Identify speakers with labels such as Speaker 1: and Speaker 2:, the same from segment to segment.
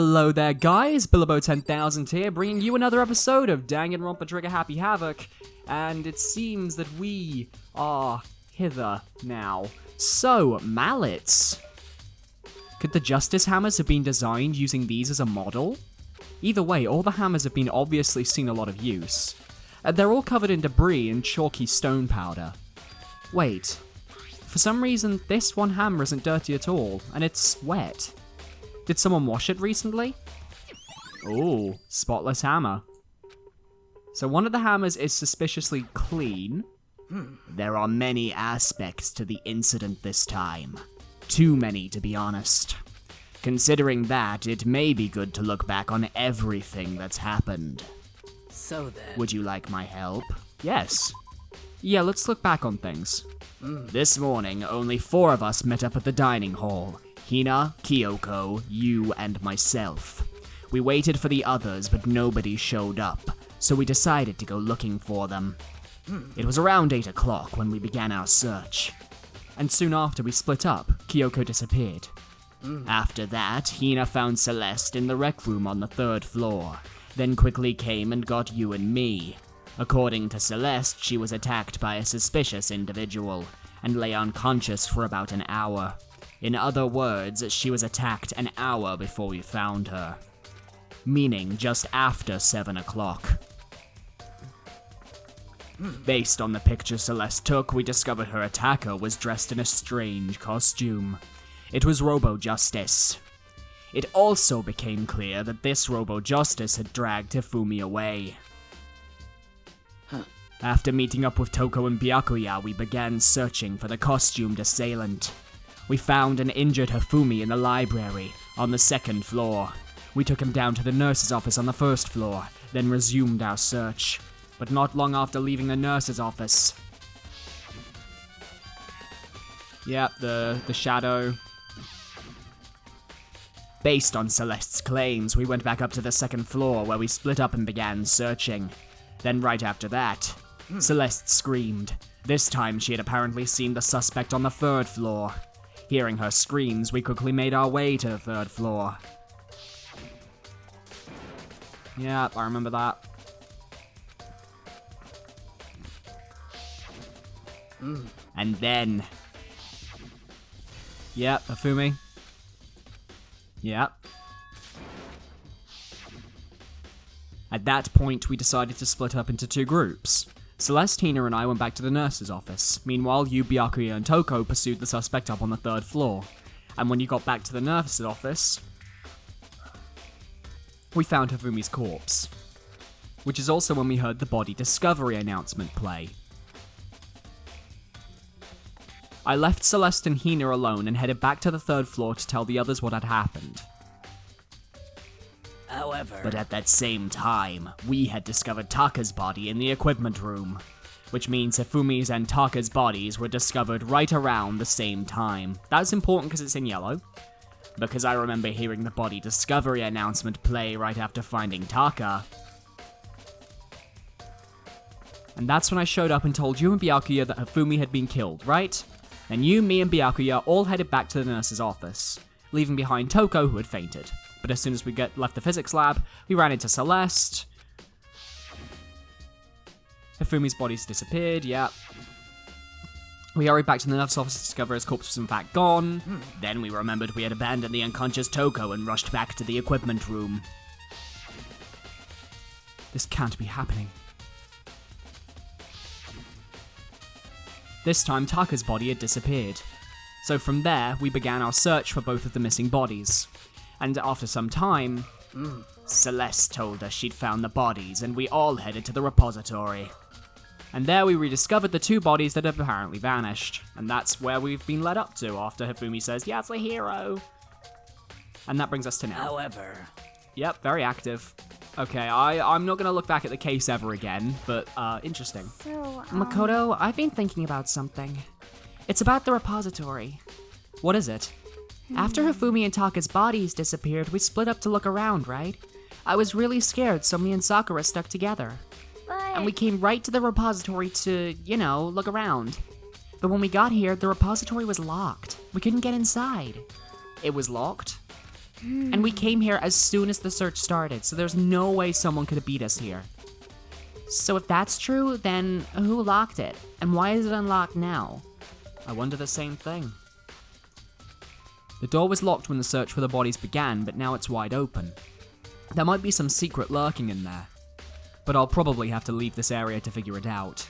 Speaker 1: Hello there guys, Bilbo10000 here, bringing you another episode of Danganronpa Trigger Happy Havoc, and it seems that we are hither now. So, mallets. Could the Justice Hammers have been designed using these as a model? Either way, all the hammers have been obviously seen a lot of use. They're all covered in debris and chalky stone powder. Wait, for some reason this one hammer isn't dirty at all, and it's wet. Did someone wash it recently? Ooh, spotless hammer. So one of the hammers is suspiciously clean. There are many aspects to the incident this time. Too many, to be honest. Considering that, it may be good to look back on everything that's happened.
Speaker 2: So then...
Speaker 1: Would you like my help? Yes. Yeah, let's look back on things. This morning, only 4 of us met up at the dining hall. Hina, Kyoko, you, and myself. We waited for the others, but nobody showed up, so we decided to go looking for them. It was around 8 o'clock when we began our search. And soon after we split up, Kyoko disappeared. After that, Hina found Celeste in the rec room on the 3rd floor, then quickly came and got you and me. According to Celeste, she was attacked by a suspicious individual, and lay unconscious for about an hour. In other words, she was attacked an hour before we found her. Meaning just after 7 o'clock. Based on the picture Celeste took, we discovered her attacker was dressed in a strange costume. It was Robo Justice. It also became clear that this Robo Justice had dragged Hifumi away. After meeting up with Toko and Byakuya, we began searching for the costumed assailant. We found an injured Hifumi in the library, on the 2nd floor. We took him down to the nurse's office on the 1st floor, then resumed our search. But not long after leaving the nurse's office... Yep, the shadow. Based on Celeste's claims, we went back up to the 2nd floor where we split up and began searching. Then right after that, Celeste screamed. This time she had apparently seen the suspect on the 3rd floor. Hearing her screams, we quickly made our way to the 3rd floor. Yep, I remember that. And then... Yep, Hifumi. Yep. At that point, we decided to split up into 2 groups. Celeste, Hina, and I went back to the nurse's office. Meanwhile, you, Byakuya, and Toko pursued the suspect up on the 3rd floor. And when you got back to the nurse's office, we found Hifumi's corpse. Which is also when we heard the body discovery announcement play. I left Celeste and Hina alone and headed back to the 3rd floor to tell the others what had happened.
Speaker 2: However...
Speaker 1: But at that same time, we had discovered Taka's body in the equipment room, which means Hifumi's and Taka's bodies were discovered right around the same time. That's important because it's in yellow, because I remember hearing the body discovery announcement play right after finding Taka. And that's when I showed up and told you and Byakuya that Hifumi had been killed, right? And you, me, and Byakuya all headed back to the nurse's office, leaving behind Toko, who had fainted. But as soon as we left the physics lab, we ran into Celeste. Hifumi's body's disappeared, yep. We hurried back to the nurse's office to discover his corpse was in fact gone. Then we remembered we had abandoned the unconscious Toko and rushed back to the equipment room. This can't be happening. This time, Taka's body had disappeared. So from there, we began our search for both of the missing bodies. And after some time, Celeste told us she'd found the bodies, and we all headed to the repository. And there we rediscovered the 2 bodies that had apparently vanished. And that's where we've been led up to after Hifumi says, "Yeah, it's a hero." And that brings us to now.
Speaker 2: However...
Speaker 1: Yep, very active. Okay, I'm not gonna look back at the case ever again, but, interesting.
Speaker 3: So,
Speaker 1: Makoto, I've been thinking about something. It's about the repository. What is it? After Hifumi and Taka's bodies disappeared, we split up to look around, right? I was really scared, so me and Sakura stuck together.
Speaker 3: but...
Speaker 1: And we came right to the repository to, you know, look around. But when we got here, the repository was locked. We couldn't get inside. It was locked? And we came here as soon as the search started, so there's no way someone could have beat us here. So if that's true, then who locked it? And why is it unlocked now? I wonder the same thing. The door was locked when the search for the bodies began, but now it's wide open. There might be some secret lurking in there, but I'll probably have to leave this area to figure it out.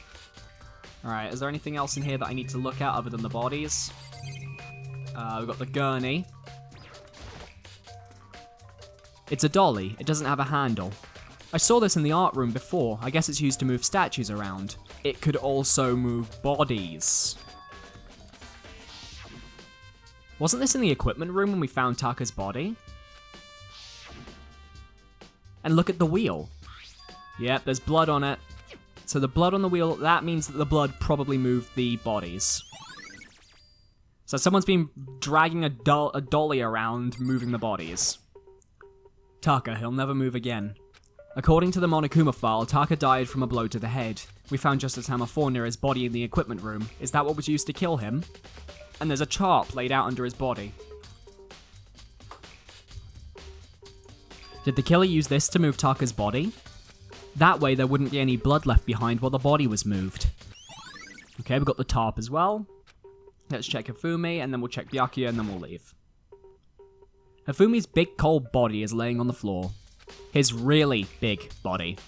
Speaker 1: Alright, is there anything else in here that I need to look at other than the bodies? We've got the gurney. It's a dolly, it doesn't have a handle. I saw this in the art room before, I guess it's used to move statues around. It could also move bodies. Wasn't this in the equipment room when we found Taka's body? And look at the wheel. Yep, there's blood on it. So the blood on the wheel, that means that the blood probably moved the bodies. So someone's been dragging a dolly around, moving the bodies. Taka, he'll never move again. According to the Monokuma file, Taka died from a blow to the head. We found Justice Hammer 4 near his body in the equipment room. Is that what was used to kill him? And there's a chart laid out under his body. Did the killer use this to move Taka's body? That way there wouldn't be any blood left behind while the body was moved. Okay, we've got the tarp as well. Let's check Hifumi, and then we'll check Byakuya, and then we'll leave. Hifumi's big cold body is laying on the floor. His really big body.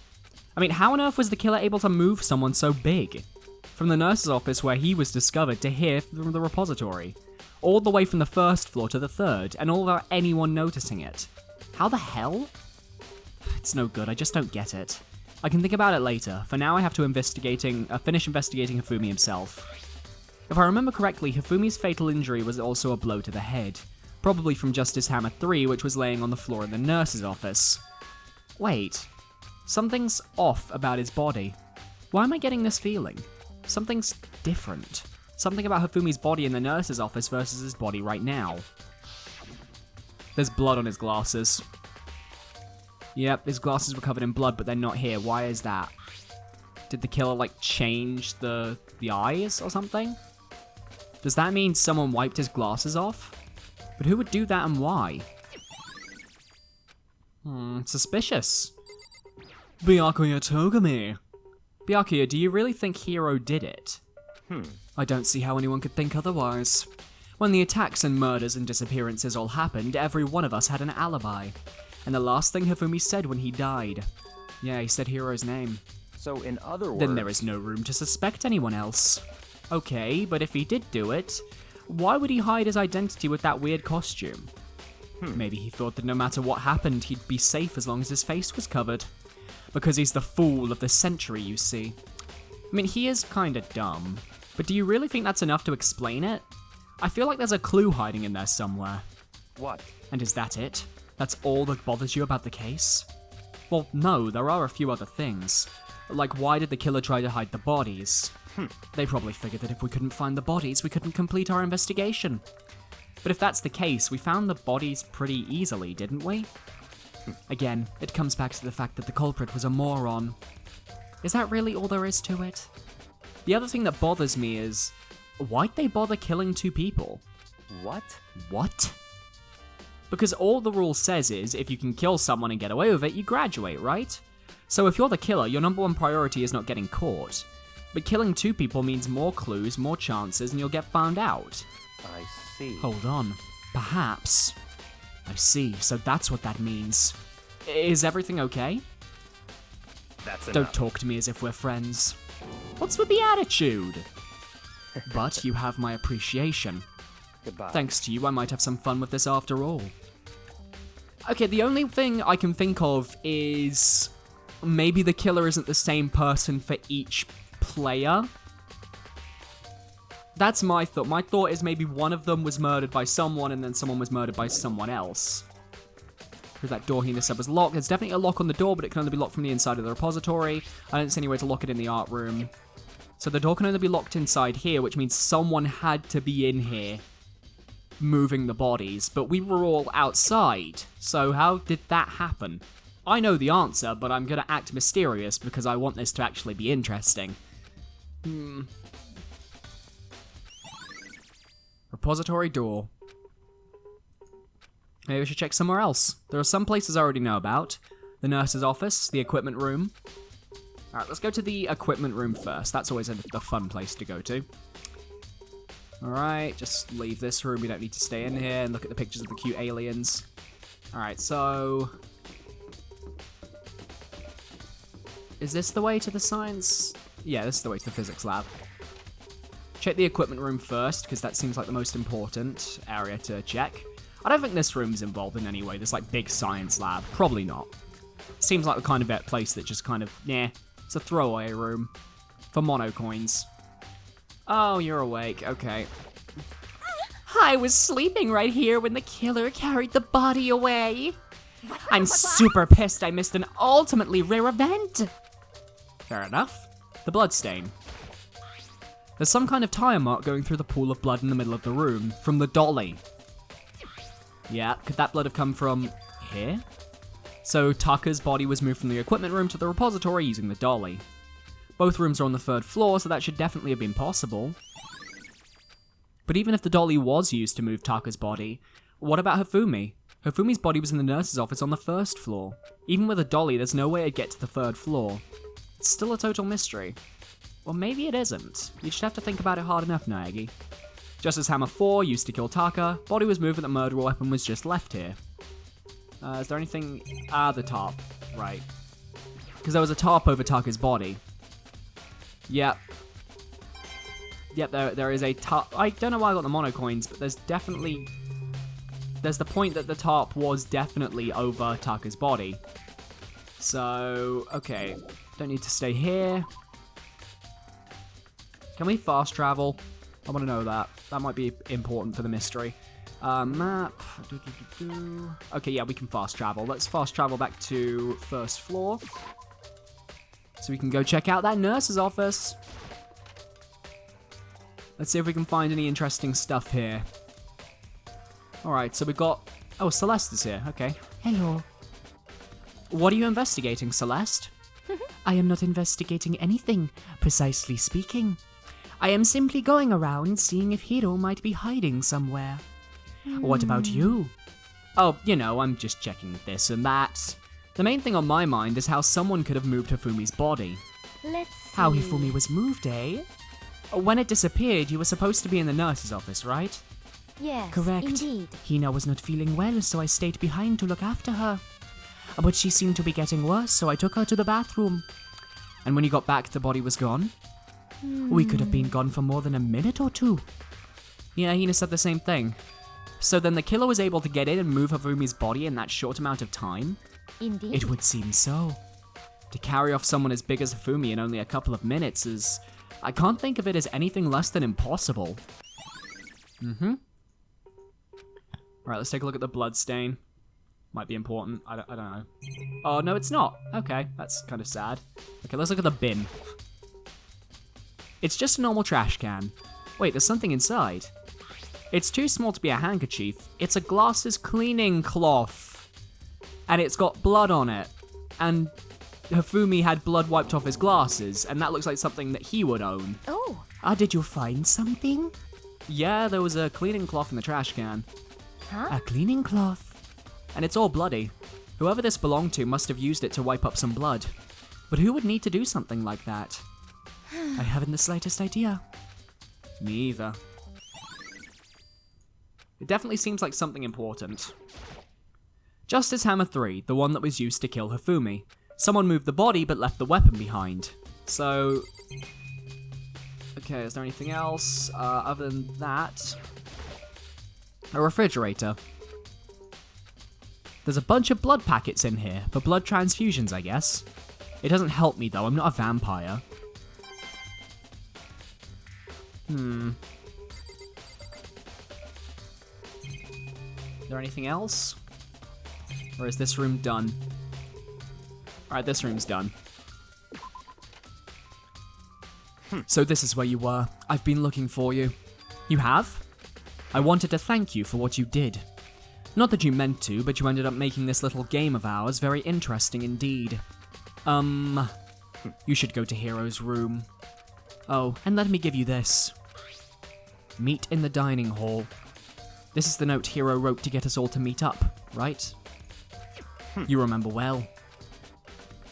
Speaker 1: I mean, how on earth was the killer able to move someone so big? From the nurse's office where he was discovered to here from the repository. All the way from the first floor to the third, and all without anyone noticing it. How the hell? It's no good, I just don't get it. I can think about it later. For now I have to finish investigating Hifumi himself. If I remember correctly, Hifumi's fatal injury was also a blow to the head. Probably from Justice Hammer 3, which was laying on the floor in the nurse's office. Wait. Something's off about his body. Why am I getting this feeling? Something's different. Something about Hifumi's body in the nurse's office versus his body right now. There's blood on his glasses. Yep, his glasses were covered in blood, but they're not here. Why is that? Did the killer, like, change the eyes or something? Does that mean someone wiped his glasses off? But who would do that and why? Suspicious. Byakuya Togami. Byakuya, do you really think Hiro did it? I don't see how anyone could think otherwise. When the attacks and murders and disappearances all happened, every one of us had an alibi. And the last thing Hifumi said when he died. Yeah, he said Hiro's name.
Speaker 2: So in other words...
Speaker 1: Then there is no room to suspect anyone else. Okay, but if he did do it, why would he hide his identity with that weird costume? Maybe he thought that no matter what happened, he'd be safe as long as his face was covered. Because he's the fool of the century, you see. I mean, he is kinda dumb. But do you really think that's enough to explain it? I feel like there's a clue hiding in there somewhere.
Speaker 2: What?
Speaker 1: And is that it? That's all that bothers you about the case? Well, no, there are a few other things. Like, why did the killer try to hide the bodies? They probably figured that if we couldn't find the bodies, we couldn't complete our investigation. But if that's the case, we found the bodies pretty easily, didn't we? Again, it comes back to the fact that the culprit was a moron. Is that really all there is to it? The other thing that bothers me is, why'd they bother killing two people?
Speaker 2: What?
Speaker 1: What? Because all the rule says is, if you can kill someone and get away with it, you graduate, right? So if you're the killer, your number one priority is not getting caught. But killing two people means more clues, more chances, and you'll get found out.
Speaker 2: I see.
Speaker 1: Hold on. Perhaps. I see, so that's what that means. Is everything okay?
Speaker 2: That's enough.
Speaker 1: Don't talk to me as if we're friends. What's with the attitude? But you have my appreciation.
Speaker 2: Goodbye.
Speaker 1: Thanks to you, I might have some fun with this after all. Okay, the only thing I can think of is... maybe the killer isn't the same person for each player. That's my thought. My thought is maybe one of them was murdered by someone and then someone was murdered by someone else. Because that door Hina said was locked. There's definitely a lock on the door, but it can only be locked from the inside of the repository. I don't see any way to lock it in the art room. So the door can only be locked inside here, which means someone had to be in here moving the bodies, but we were all outside. So how did that happen? I know the answer, but I'm gonna act mysterious because I want this to actually be interesting. Repository door. Maybe we should check somewhere else. There are some places I already know about. The nurse's office, the equipment room. Alright, let's go to the equipment room first. That's always the fun place to go to. Alright, just leave this room. We don't need to stay in here and look at the pictures of the cute aliens. Alright, so... is this the way to the science? Yeah, this is the way to the physics lab. Check the equipment room first, because that seems like the most important area to check. I don't think this room's involved in any way. This, like, big science lab. Probably not. Seems like the kind of place that just kind of, nah, it's a throwaway room. For mono coins. Oh, you're awake. Okay.
Speaker 3: I was sleeping right here when the killer carried the body away. I'm super pissed I missed an ultimately rare event.
Speaker 1: Fair enough. The bloodstain. There's some kind of tire mark going through the pool of blood in the middle of the room, from the dolly. Yeah, could that blood have come from here? So Tucker's body was moved from the equipment room to the repository using the dolly. Both rooms are on the 3rd floor, so that should definitely have been possible. But even if the dolly was used to move Tucker's body, what about Hifumi? Hifumi's body was in the nurse's office on the 1st floor. Even with a dolly, there's no way it'd get to the 3rd floor. It's still a total mystery. Or maybe it isn't. You just have to think about it hard enough, Naegi. Justice Hammer 4 used to kill Tucker. Body was moved, but the murder weapon was just left here. Is there anything... the top. Right. Because there was a tarp over Tucker's body. Yep. Yep, there is a tarp. I don't know why I got the mono coins, but there's definitely... there's the point that the tarp was definitely over Tucker's body. So, okay. Don't need to stay here. Can we fast travel? I want to know that. That might be important for the mystery. Map. Okay, yeah, we can fast travel. Let's fast travel back to 1st floor. So we can go check out that nurse's office. Let's see if we can find any interesting stuff here. Alright, so we've got... oh, Celeste is here. Okay.
Speaker 3: Hello.
Speaker 1: What are you investigating, Celeste?
Speaker 3: I am not investigating anything, precisely speaking. I am simply going around seeing if Hiro might be hiding somewhere. What about you?
Speaker 1: Oh, you know, I'm just checking this and that. The main thing on my mind is how someone could have moved Hifumi's body.
Speaker 3: Let's see. How Hifumi was moved, eh?
Speaker 1: When it disappeared, you were supposed to be in the nurse's office, right?
Speaker 3: Yes,
Speaker 4: Correct.
Speaker 3: indeed.
Speaker 4: Hina was not feeling well, so I stayed behind to look after her. But she seemed to be getting worse, so I took her to the bathroom.
Speaker 1: And when you got back, the body was gone?
Speaker 4: We could have been gone for more than a minute or two.
Speaker 1: Yeah, Hina said the same thing. So then the killer was able to get in and move Hifumi's body in that short amount of time?
Speaker 3: Indeed.
Speaker 4: It would seem so.
Speaker 1: To carry off someone as big as Hifumi in only a couple of minutes is... I can't think of it as anything less than impossible. Alright, let's take a look at the blood stain. Might be important. I don't know. Oh, no, it's not. Okay, that's kind of sad. Okay, let's look at the bin. It's just a normal trash can. Wait, there's something inside. It's too small to be a handkerchief. It's a glasses cleaning cloth. And it's got blood on it. And Hifumi had blood wiped off his glasses, and that looks like something that he would own.
Speaker 3: Oh.
Speaker 4: Did you find something?
Speaker 1: Yeah, there was a cleaning cloth in the trash can.
Speaker 3: Huh?
Speaker 4: A cleaning cloth.
Speaker 1: And it's all bloody. Whoever this belonged to must have used it to wipe up some blood. But who would need to do something like that?
Speaker 4: I haven't the slightest idea.
Speaker 1: Me either. It definitely seems like something important. Justice Hammer 3, the one that was used to kill Hifumi. Someone moved the body but left the weapon behind. So... okay, is there anything else other than that? A refrigerator. There's a bunch of blood packets in here, for blood transfusions, I guess. It doesn't help me, though. I'm not a vampire. Is there anything else? Or is this room done? Alright, this room's done. So this is where you were. I've been looking for you. You have? I wanted to thank you for what you did. Not that you meant to, but you ended up making this little game of ours very interesting indeed. You should go to Hero's room. Oh, and let me give you this. Meet in the dining hall. This is the note Hero wrote to get us all to meet up, right? You remember well.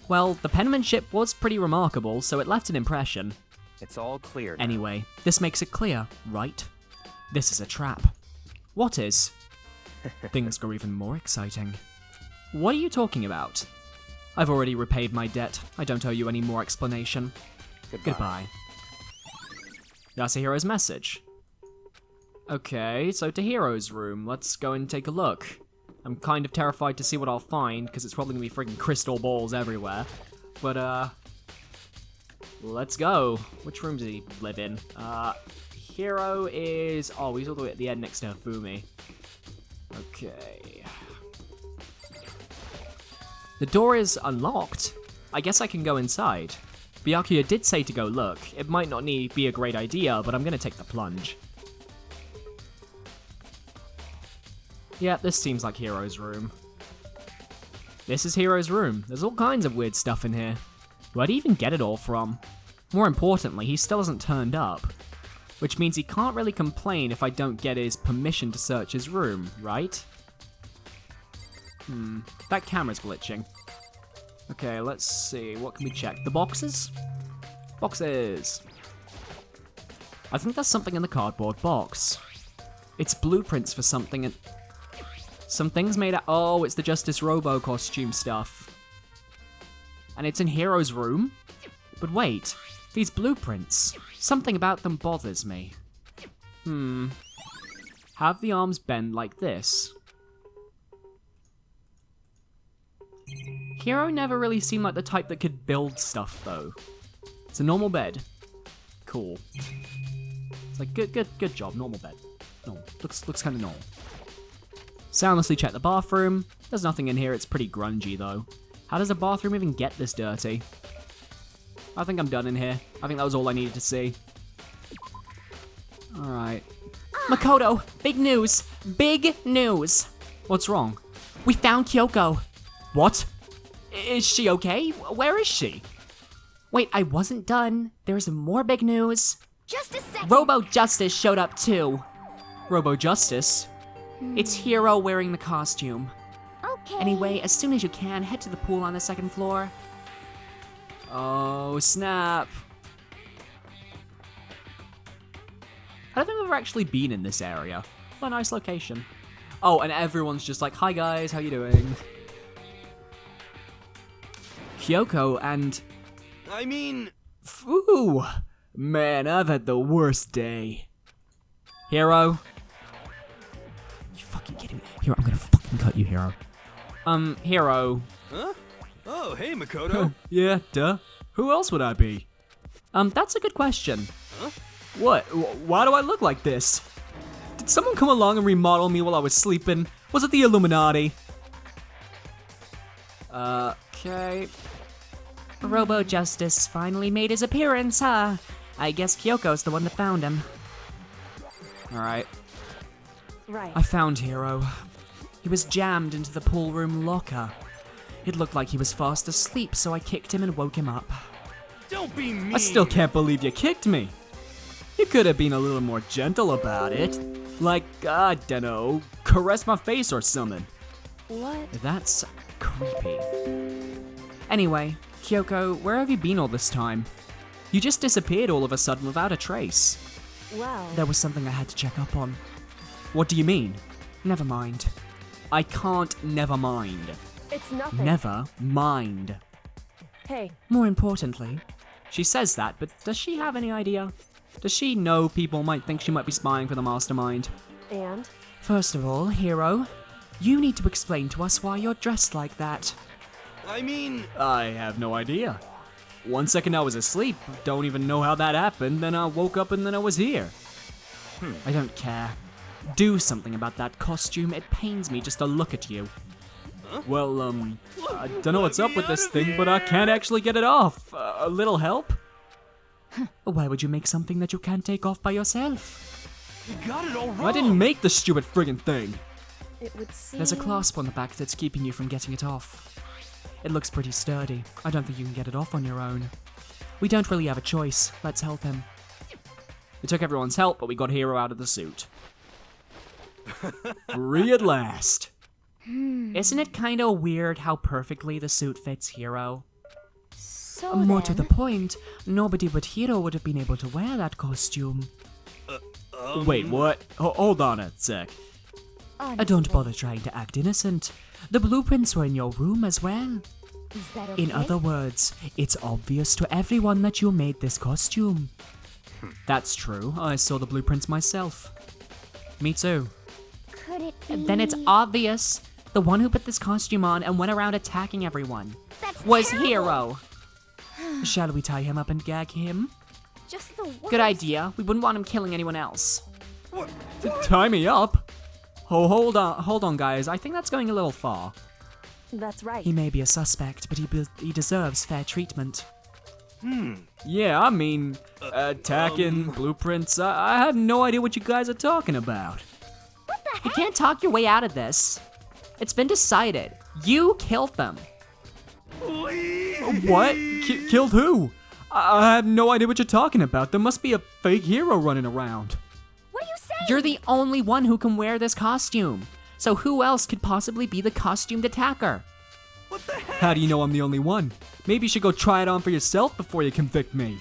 Speaker 1: Well, the penmanship was pretty remarkable, so it left an impression.
Speaker 2: It's all clear now.
Speaker 1: Anyway, this makes it clear, right? This is a trap. What is? Things grow even more exciting. What are you talking about? I've already repaid my debt. I don't owe you any more explanation. Goodbye. That's a Hero's message. Okay, so to Hero's room. Let's go and take a look. I'm kind of terrified to see what I'll find, because it's probably gonna be freaking crystal balls everywhere. But, let's go. Which room does he live in? Hero is... Oh, he's all the way at the end next to Fumi. Okay. The door is unlocked. I guess I can go inside. Byakuya did say to go look. It might not be a great idea, but I'm gonna take the plunge. Yeah, this seems like Hero's room. This is Hero's room. There's all kinds of weird stuff in here. Where'd he even get it all from? More importantly, he still hasn't turned up. Which means he can't really complain if I don't get his permission to search his room, right? That camera's glitching. Okay, let's see. What can we check? The boxes? Boxes! I think there's something in the cardboard box. It's blueprints for something and... Some things made out... Oh, it's the Justice Robo costume stuff. And it's in Hero's room? But wait, these blueprints. Something about them bothers me. Have the arms bend like this. Hero never really seemed like the type that could build stuff, though. It's a normal bed. Cool. It's like, good job, normal bed. No, looks kind of normal. Soundlessly check the bathroom. There's nothing in here, it's pretty grungy, though. How does a bathroom even get this dirty? I think I'm done in here. I think that was all I needed to see. Alright.
Speaker 3: Makoto, big news! Big news!
Speaker 1: What's wrong?
Speaker 3: We found Kyoko.
Speaker 1: What? Is she okay? Where is she?
Speaker 3: Wait, I wasn't done. There's more big news.
Speaker 5: Just a second.
Speaker 3: Robo Justice showed up too.
Speaker 1: Robo Justice?
Speaker 3: It's Hero wearing the costume.
Speaker 5: Okay.
Speaker 3: Anyway, as soon as you can, head to the pool on the second floor.
Speaker 1: Oh, snap. I don't think I've ever actually been in this area. What a nice location. Oh, and everyone's just like, hi guys, how you doing? Kyoko and...
Speaker 2: I mean...
Speaker 1: Ooh, man, I've had the worst day. Hero? You fucking kidding me? Hero, I'm gonna fucking cut you, Hero. Hero.
Speaker 2: Huh? Oh, hey, Makoto.
Speaker 1: Yeah, duh. Who else would I be? That's a good question.
Speaker 2: Huh?
Speaker 1: What? Why do I look like this? Did someone come along and remodel me while I was sleeping? Was it the Illuminati? Okay.
Speaker 3: Robo Justice finally made his appearance, huh? I guess Kyoko's the one that found him.
Speaker 1: Alright.
Speaker 5: Right.
Speaker 1: I found Hero.
Speaker 3: He was jammed into the pool room locker.
Speaker 1: It looked like he was fast asleep, so I kicked him and woke him up.
Speaker 2: Don't be mean.
Speaker 1: I still can't believe you kicked me. You could have been a little more gentle about it. Like, I dunno, caress my face or something.
Speaker 5: What?
Speaker 1: That's creepy.
Speaker 3: Anyway, Kyoko, where have you been all this time?
Speaker 1: You just disappeared all of a sudden without a trace.
Speaker 5: Well.
Speaker 3: There was something I had to check up on.
Speaker 1: What do you mean?
Speaker 3: Never mind.
Speaker 1: I can't never mind.
Speaker 5: It's nothing.
Speaker 1: Never mind.
Speaker 5: Hey.
Speaker 3: More importantly,
Speaker 1: She says that, but does she have any idea? Does she know people might think she might be spying for the mastermind?
Speaker 5: And?
Speaker 3: first of all, Hero, you need to explain to us why you're dressed like that.
Speaker 2: I mean...
Speaker 1: I have no idea. 1 second I was asleep, don't even know how that happened, then I woke up and then I was here. I don't care. Do something about that costume, it pains me just to look at you.
Speaker 2: Huh?
Speaker 1: Well, I don't know what's up with this thing, but I can't actually get it off. A little help?
Speaker 3: Why would you make something that you can't take off by yourself?
Speaker 2: You got it all wrong.
Speaker 1: I didn't make the stupid friggin' thing.
Speaker 5: It would seem...
Speaker 3: There's a clasp on the back that's keeping you from getting it off. It looks pretty sturdy. I don't think you can get it off on your own. We don't really have a choice. Let's help him.
Speaker 1: It took everyone's help, but we got Hero out of the suit. Free at last.
Speaker 3: Isn't it kinda weird how perfectly the suit fits Hero?
Speaker 5: So
Speaker 3: More to
Speaker 5: then,
Speaker 3: the point, nobody but Hero would have been able to wear that costume.
Speaker 1: Wait, what? Hold on a sec.
Speaker 3: Don't bother trying to act innocent. The blueprints were in your room as well.
Speaker 5: is that okay?
Speaker 3: In other words, it's obvious to everyone that you made this costume.
Speaker 1: That's true. I saw the blueprints myself. Me too.
Speaker 5: Could it be?
Speaker 3: Then it's obvious. The one who put this costume on and went around attacking everyone
Speaker 5: That's
Speaker 3: was
Speaker 5: terrible.
Speaker 3: Hero. Shall we tie him up and gag him?
Speaker 5: Just the worst.
Speaker 3: Good idea. We wouldn't want him killing anyone else.
Speaker 1: Tie me up? Oh, hold on, guys. I think that's going a little far.
Speaker 5: That's right.
Speaker 3: He may be a suspect, but he deserves fair treatment.
Speaker 1: Yeah, I mean, attacking, blueprints. I have no idea what you guys are talking about.
Speaker 3: You can't talk your way out of this. It's been decided. You killed them.
Speaker 1: What? Killed who? I have no idea what you're talking about. There must be a fake hero running around.
Speaker 5: What are you saying?
Speaker 3: You're the only one who can wear this costume. So who else could possibly be the costumed attacker?
Speaker 2: What the heck?
Speaker 1: How do you know I'm the only one? Maybe you should go try it on for yourself before you convict me.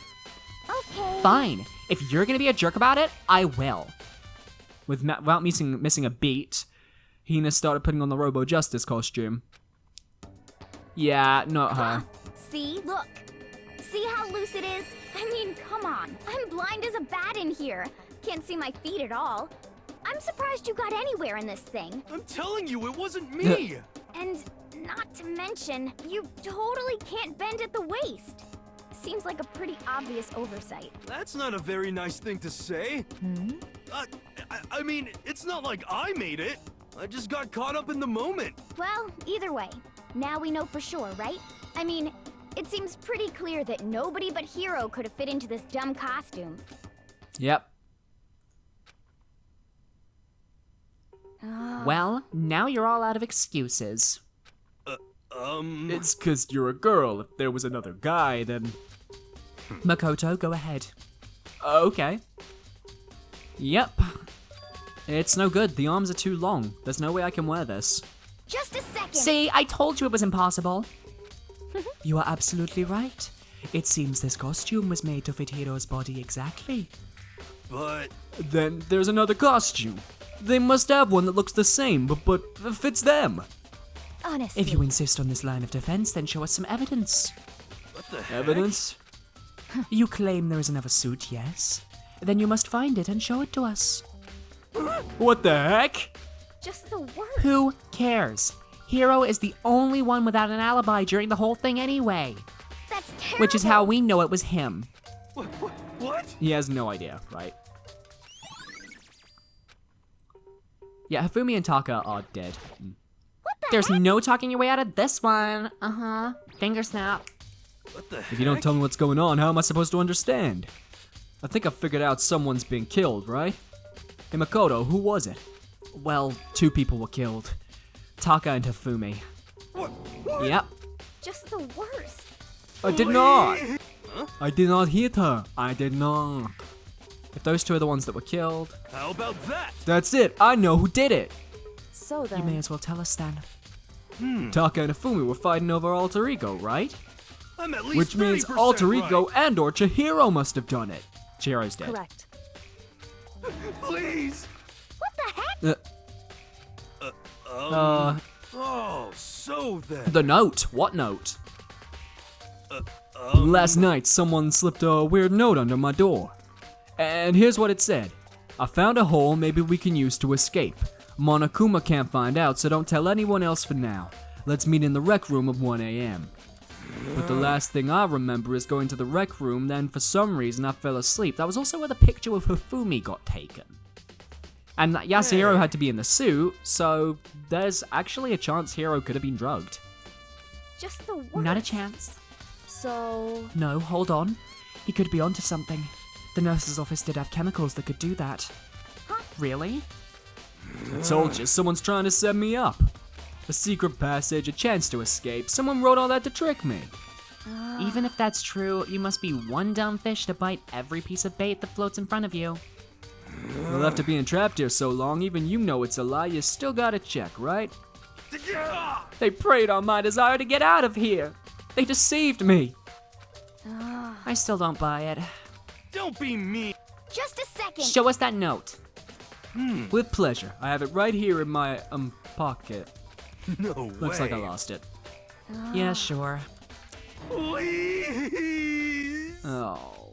Speaker 5: Okay.
Speaker 3: Fine. If you're gonna be a jerk about it, I will.
Speaker 1: Without missing a beat, Hina started putting on the Robo Justice costume. Yeah, not her.
Speaker 6: See, look. See how loose it is? I mean, come on. I'm blind as a bat in here. Can't see my feet at all. I'm surprised you got anywhere in this thing.
Speaker 2: I'm telling you, it wasn't me.
Speaker 6: And not to mention, you totally can't bend at the waist. Seems like a pretty obvious oversight.
Speaker 2: That's not a very nice thing to say. I mean, it's not like I made it. I just got caught up in the moment.
Speaker 6: Well, either way, now we know for sure, right? I mean, it seems pretty clear that nobody but Hero could have fit into this dumb costume.
Speaker 1: Yep.
Speaker 3: Well, now you're all out of excuses.
Speaker 1: It's 'cause you're a girl. If there was another guy, then...
Speaker 3: Makoto, go ahead.
Speaker 1: Okay. Yep. It's no good. The arms are too long. There's no way I can wear this.
Speaker 6: Just a second.
Speaker 3: See, I told you it was impossible. You are absolutely right. It seems this costume was made to fit Hiro's body exactly.
Speaker 2: But
Speaker 1: Then there's another costume. They must have one that looks the same, but fits them.
Speaker 5: Honestly.
Speaker 3: If you insist on this line of defense, then show us some evidence.
Speaker 2: what the heck?
Speaker 1: Evidence?
Speaker 3: You claim there is another suit, yes? Then you must find it and show it to us.
Speaker 1: What the heck?
Speaker 5: Just the worst.
Speaker 3: Who cares? Hero is the only one without an alibi during the whole thing anyway.
Speaker 6: That's terrible.
Speaker 3: Which is how we know it was him.
Speaker 2: What?
Speaker 1: He has no idea, right? Yeah, Hifumi and Taka are dead.
Speaker 3: There's no talking your way out of this one. Uh-huh. Finger snap.
Speaker 2: What the heck?
Speaker 1: If you don't tell me what's going on, how am I supposed to understand? I think I figured out someone's been killed, right? Hey Makoto, who was it? Well, 2 people were killed. Taka and Hifumi.
Speaker 2: What?
Speaker 1: Yep.
Speaker 5: Just the worst.
Speaker 1: I did not! I did not hit her. I did not. If those 2 are the ones that were killed,
Speaker 2: How about that?
Speaker 1: that's it. I know who did it.
Speaker 5: So then.
Speaker 3: You may as well tell us then.
Speaker 1: Taka and Hifumi were fighting over Alter Ego, right?
Speaker 2: I'm at least
Speaker 1: Which means
Speaker 2: 30%
Speaker 1: Alter Ego
Speaker 2: right.
Speaker 1: and or Chihiro must have done it. Chihiro's dead.
Speaker 5: Correct.
Speaker 2: Please.
Speaker 6: What the heck?
Speaker 2: Oh, so then.
Speaker 1: The note. What note? Last night, someone slipped a weird note under my door. And here's what it said. I found a hole maybe we can use to escape. Monokuma can't find out, so don't tell anyone else for now. Let's meet in the rec room at 1 a.m. But the last thing I remember is going to the rec room, then for some reason I fell asleep. That was also where the picture of Hifumi got taken. And Yasuhiro had to be in the suit, so there's actually a chance Hiro could have been drugged.
Speaker 5: Just the worst.
Speaker 3: Not a chance.
Speaker 5: So.
Speaker 3: No, hold on. He could be onto something. The nurse's office did have chemicals that could do that. Really?
Speaker 1: I told you, someone's trying to set me up. A secret passage, a chance to escape. Someone wrote all that to trick me.
Speaker 3: Even if that's true, you must be one dumb fish to bite every piece of bait that floats in front of you.
Speaker 1: Well, after being trapped here so long, even you know it's a lie, you still gotta check, right? They preyed on my desire to get out of here. They deceived me.
Speaker 3: I still don't buy it.
Speaker 2: Don't be mean.
Speaker 6: Just a second.
Speaker 3: Show us that note.
Speaker 1: With pleasure. I have it right here in my, pocket.
Speaker 2: No way.
Speaker 1: Looks like I lost it.
Speaker 3: Yeah, sure.
Speaker 2: Please.
Speaker 1: Oh.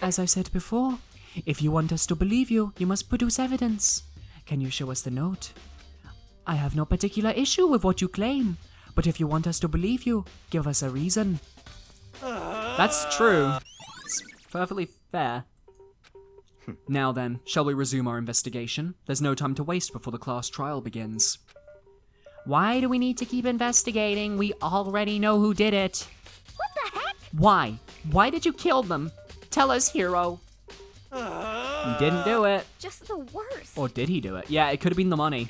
Speaker 3: As I said before, if you want us to believe you, you must produce evidence. Can you show us the note? I have no particular issue with what you claim, but if you want us to believe you, give us a reason.
Speaker 1: That's true. It's perfectly fair. Now then, shall we resume our investigation? There's no time to waste before the class trial begins.
Speaker 3: Why do we need to keep investigating? We already know who did it.
Speaker 6: What the heck?
Speaker 3: Why? Why did you kill them? Tell us, hero.
Speaker 1: He didn't do it.
Speaker 6: Just the worst.
Speaker 1: Or did he do it? Yeah, it could have been the money.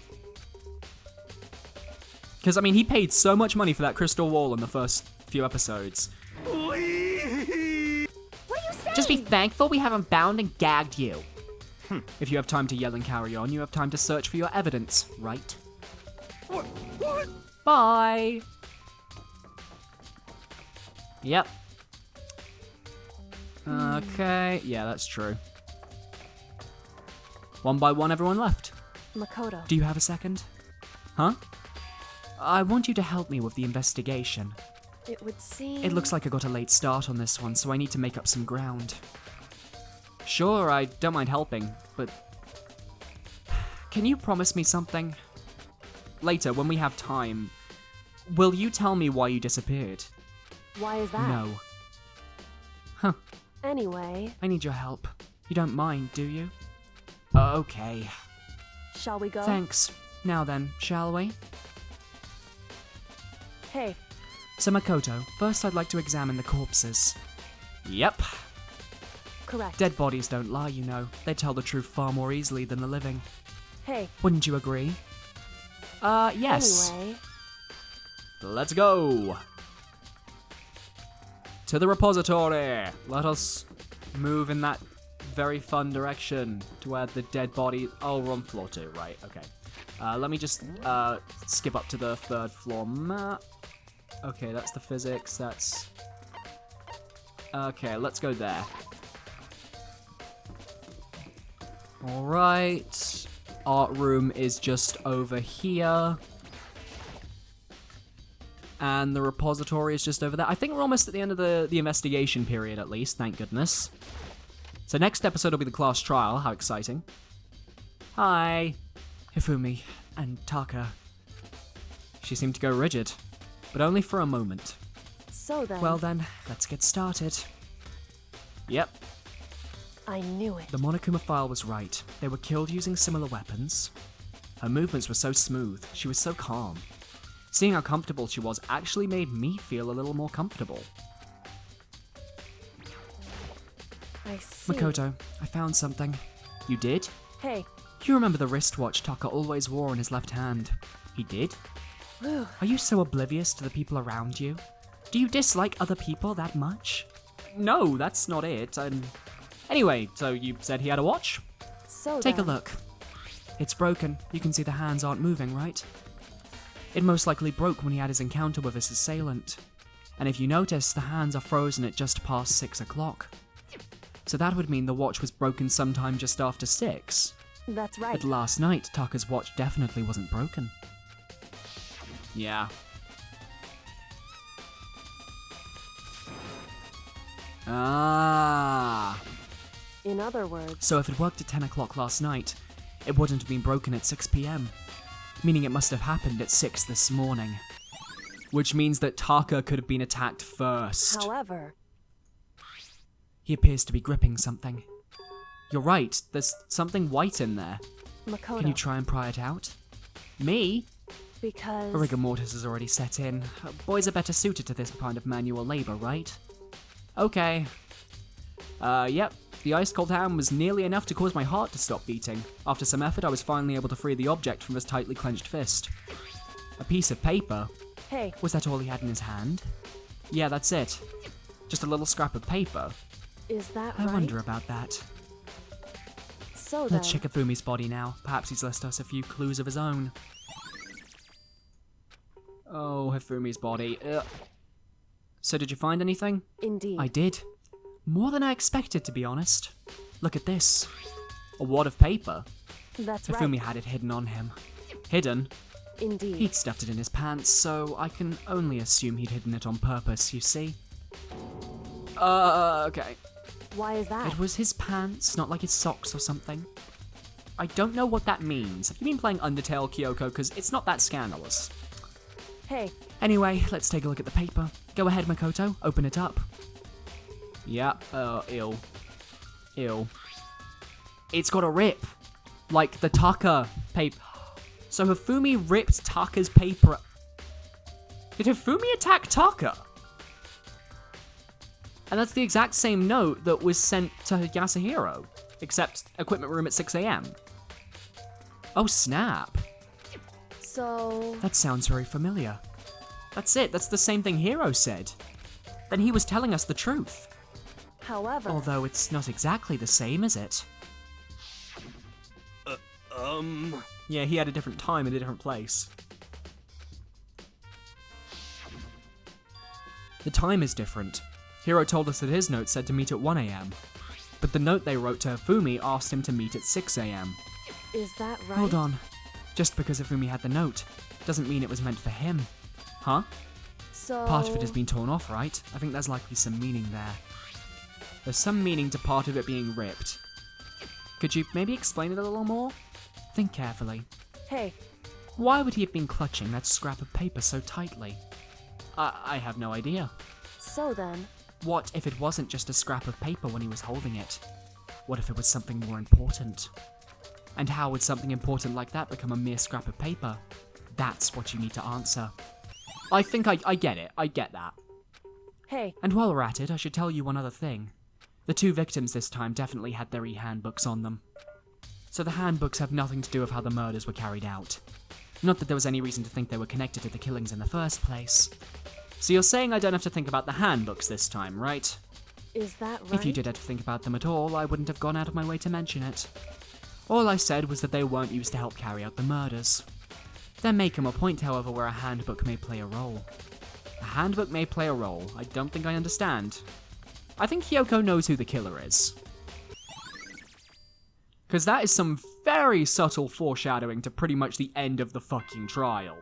Speaker 1: Because, I mean, he paid so much money for that crystal wall in the first few episodes.
Speaker 2: Please.
Speaker 6: What are you saying?
Speaker 3: Just be thankful we haven't bound and gagged you.
Speaker 1: If you have time to yell and carry on, you have time to search for your evidence, right?
Speaker 2: What?
Speaker 3: Bye.
Speaker 1: Yep. Okay, yeah, that's true. One by one, everyone left.
Speaker 5: Makoto.
Speaker 3: Do you have a second?
Speaker 1: Huh?
Speaker 3: I want you to help me with the investigation.
Speaker 5: It would seem...
Speaker 3: It looks like I got a late start on this one, so I need to make up some ground.
Speaker 1: Sure, I don't mind helping, but
Speaker 3: Can you promise me something?
Speaker 1: later, when we have time, will you tell me why you disappeared?
Speaker 5: Why is that?
Speaker 3: No.
Speaker 5: Anyway,
Speaker 3: I need your help. You don't mind, do you? Okay.
Speaker 5: shall we go?
Speaker 3: Thanks. Now then, shall we?
Speaker 5: Hey,
Speaker 3: So Makoto, first I'd like to examine the corpses.
Speaker 1: Yep.
Speaker 5: correct.
Speaker 3: Dead bodies don't lie, you know. They tell the truth far more easily than the living.
Speaker 5: Hey,
Speaker 3: Wouldn't you agree? Yes.
Speaker 5: anyway,
Speaker 1: Let's go. To the repository. Let us move in that very fun direction to where the dead body... Oh, we're on floor 2, right, okay. Let me just skip up to the 3rd floor map. Okay, that's the physics, that's... Okay, let's go there. Alright. Art room is just over here. And the repository is just over there. I think we're almost at the end of the investigation period, at least, thank goodness. So next episode will be the class trial. How exciting. Hi.
Speaker 3: Hifumi and Taka.
Speaker 1: She seemed to go rigid, but only for a moment.
Speaker 5: so then,
Speaker 3: Well then, let's get started.
Speaker 1: Yep.
Speaker 5: I knew it.
Speaker 3: The Monokuma file was right. They were killed using similar weapons.
Speaker 1: Her movements were so smooth. She was so calm. Seeing how comfortable she was actually made me feel a little more comfortable.
Speaker 5: I see.
Speaker 3: Makoto, I found something.
Speaker 1: You did?
Speaker 5: Hey,
Speaker 3: You remember the wristwatch Taka always wore in his left hand?
Speaker 1: He did?
Speaker 5: whew,
Speaker 3: Are you so oblivious to the people around you? Do you dislike other people that much?
Speaker 1: No, that's not it. Anyway, so you said he had a watch?
Speaker 5: so
Speaker 3: Take a
Speaker 5: then,
Speaker 3: look. It's broken. You can see the hands aren't moving, right? It most likely broke when he had his encounter with his assailant. And if you notice, the hands are frozen at just past 6 o'clock. So that would mean the watch was broken sometime just after 6.
Speaker 5: That's right.
Speaker 3: But last night, Taka's watch definitely wasn't broken.
Speaker 1: Yeah. Ah.
Speaker 5: In other words,
Speaker 3: So if it worked at 10 o'clock last night, it wouldn't have been broken at 6 p.m. Meaning it must have happened at 6 this morning.
Speaker 1: Which means that Taka could have been attacked first.
Speaker 5: however,
Speaker 3: He appears to be gripping something.
Speaker 1: You're right, there's something white in there.
Speaker 5: Makoto,
Speaker 3: Can you try and pry it out?
Speaker 1: Me?
Speaker 5: because...
Speaker 3: Rigor mortis has already set in. Boys are better suited to this kind of manual labor, right?
Speaker 1: Okay. Yep. The ice-cold hand was nearly enough to cause my heart to stop beating. After some effort, I was finally able to free the object from his tightly clenched fist. A piece of paper.
Speaker 5: Hey,
Speaker 3: Was that all he had in his hand?
Speaker 1: Yeah, that's it. Just a little scrap of paper.
Speaker 5: is that
Speaker 3: I
Speaker 5: right?
Speaker 3: wonder about that.
Speaker 5: So then,
Speaker 3: Let's check Hifumi's body now. Perhaps he's left us a few clues of his own. Oh, Hifumi's body. So did you find anything?
Speaker 5: indeed.
Speaker 3: I did. More than I expected, to be honest. Look at this. A wad of paper.
Speaker 5: That's
Speaker 3: Hifumi
Speaker 5: right.
Speaker 3: had it hidden on him. Hidden?
Speaker 5: Indeed.
Speaker 3: He'd stuffed it in his pants, so I can only assume he'd hidden it on purpose, you see? Okay.
Speaker 5: Why is that?
Speaker 3: It was his pants, not like his socks or something. I don't know what that means. Have you been playing Undertale, Kyoko? Because it's not that scandalous.
Speaker 5: Hey,
Speaker 3: Anyway, let's take a look at the paper. Go ahead, Makoto. Open it up. Yeah, ew. Ew. It's got a rip. Like the Taka paper. So Hifumi ripped Taka's paper. Did Hifumi attack Taka? And that's the exact same note that was sent to Yasuhiro, except equipment room at 6 AM. Oh snap.
Speaker 5: so...
Speaker 3: That sounds very familiar. That's it, that's the same thing Hiro said. Then he was telling us the truth.
Speaker 5: However...
Speaker 3: Although it's not exactly the same, is it? Yeah, he had a different time in a different place. The time is different. Hiro told us that his note said to meet at 1 AM. But the note they wrote to Hifumi asked him to meet at 6 AM.
Speaker 5: Is that right?
Speaker 3: Hold on. Just because Hifumi had the note, doesn't mean it was meant for him. Huh?
Speaker 5: So...
Speaker 3: Part of it has been torn off, right? I think there's likely some meaning there. There's some meaning to part of it being ripped. Could you maybe explain it a little more? Think carefully.
Speaker 5: Hey,
Speaker 3: Why would he have been clutching that scrap of paper so tightly? I have no idea.
Speaker 5: so then...
Speaker 3: What if it wasn't just a scrap of paper when he was holding it? What if it was something more important? And how would something important like that become a mere scrap of paper? That's what you need to answer. I think I get it. I get that.
Speaker 5: Hey,
Speaker 3: And while we're at it, I should tell you one other thing. The two victims this time definitely had their e-handbooks on them. So the handbooks have nothing to do with how the murders were carried out. Not that there was any reason to think they were connected to the killings in the first place. So you're saying I don't have to think about the handbooks this time, right?
Speaker 5: is that right?
Speaker 3: If you did have to think about them at all, I wouldn't have gone out of my way to mention it. All I said was that they weren't used to help carry out the murders. There may come a point, however, where a handbook may play a role. A handbook may play a role. I don't think I understand. I think Kyoko knows who the killer is. Because that is some very subtle foreshadowing to pretty much the end of the fucking trial.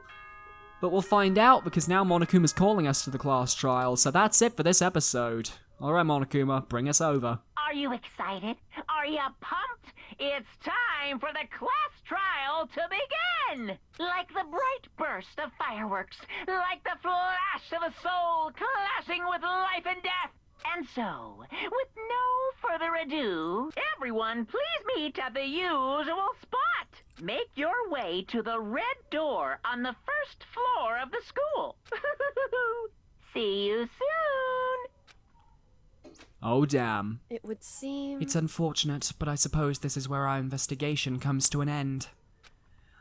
Speaker 3: But we'll find out, because now Monokuma's calling us to the class trial, so that's it for this episode. Alright, Monokuma, bring us over.
Speaker 7: Are you excited? Are you pumped? It's time for the class trial to begin! Like the bright burst of fireworks, like the flash of a soul clashing with life and death. And so, with no further ado, everyone please meet at the usual spot. Make your way to the red door on the first floor of the school. See you soon!
Speaker 3: Oh damn.
Speaker 5: It would seem...
Speaker 3: It's unfortunate, but I suppose this is where our investigation comes to an end.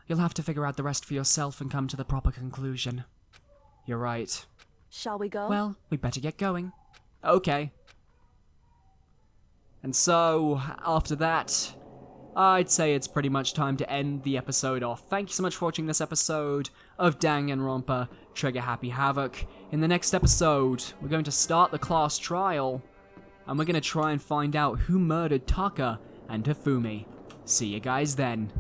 Speaker 3: You'll have to figure out the rest for yourself and come to the proper conclusion. You're right.
Speaker 5: Shall we go?
Speaker 3: Well, we'd better get going. Okay. And so, after that, I'd say it's pretty much time to end the episode off. Thank you so much for watching this episode of Danganronpa Trigger Happy Havoc. In the next episode, we're going to start the class trial, and we're going to try and find out who murdered Taka and Hifumi. See you guys then.